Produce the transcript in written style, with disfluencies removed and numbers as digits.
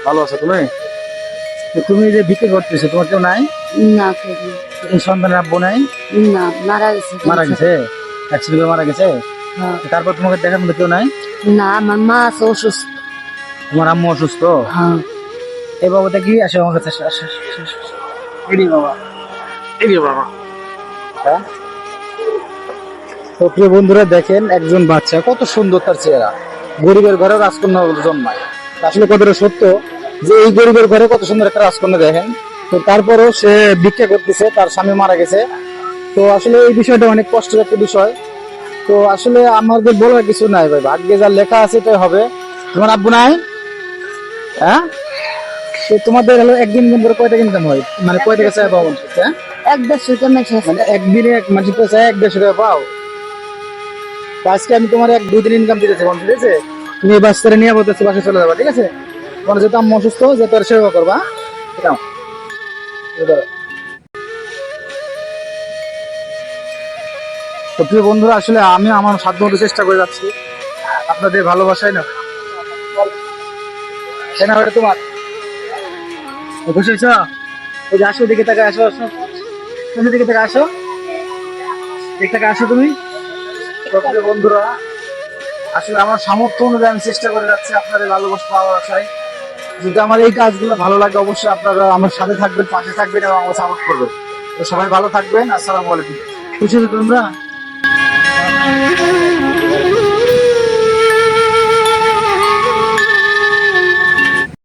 ভালো আছো তুমি? তো তুমি যে বিক্রি করতেছো, তোমার কেউ নাই? না কেউ নেই। এই সন্তানের আব্বু নাই? না, মারা গেছে মারা ক্যান্সারে। গেছে? অ্যাক্সিডেন্টে মারা গেছে? হ্যাঁ। তারপর তোমাকে দেখার মতো কেউ নাই? না, আমার মা আছে অসুস্থ। তোমার আম্মু অসুস্থ? হ্যাঁ। এই বাবাটা কি আসে আমার কাছে, আসো, আসো, আসো, আসো। এডি বাবা, এডি বাবা। হ্যাঁ? তো প্রিয় বন্ধুরা দেখেন, একজন বাচ্চা কত সুন্দর তার চেহারা, গরিবের ঘরে রাজকন্যা জন্মায়। আসলে কতটা সত্য যে এই গরিবের ঘরে কত সুন্দর একটা রাজকন্যা দেখেন। তো তারপরও সে ভিক্ষা করতেছে, তার স্বামী মারা গেছে। তো আসলে এই বিষয়টা অনেক কষ্টের একটা বিষয়। তো আসলে আমাদের বলার কিছু নাই ভাই, ভাগ্যে যা লেখা আছে তাই হবে। তোমার আব্বু নাই? হ্যাঁ। তো তোমাদের হলো একদিন করে কয়টা ইনকাম হয়, মানে কয় টাকা চাই পাবো? হ্যাঁ, 1-1.5 টাকা মানে একদিনে এক মানুষের তো চাই 150 টাকা পাও। তো আজকে আমি তোমার 1-2 দিন ইনকাম দিতেছি, ঠিক আছে? তুমি এই বাচ্চারা নিয়ে বলতেছি বাসে চলে যাবা, ঠিক আছে? তোমার যেহেতু আম্মু অসুস্থ, যে তোর সেবা করবা। এটাও, এটাও। তো প্রিয় বন্ধুরা, আসলে আমি আমার সাধ্য মতো চেষ্টা করে যাচ্ছি আপনাদের ভালোবাসায় না। কেনা ওটা তোমার খুশি হয়েছ? ওই যে আসো, দিকে তাকে আসো, আসো তুমি দিকে থেকে আসো, দিক থেকে আসো তুমি। তো প্রিয় বন্ধুরা, আসলে আমার সামর্থ্য অনুযায়ী আমি চেষ্টা করে যাচ্ছি আপনাদের ভালোবাসা পাওয়ার আশায়। যদি আমার এই কাজগুলো ভালো লাগে, অবশ্যই আপনারা আমার সাথে থাকবেন, পাশে থাকবেন এবং আমার সাপোর্ট করবেন। তো সবাই ভালো থাকবেন। আসসালামু আলাইকুম। খুশি হয়েছো তোমরা?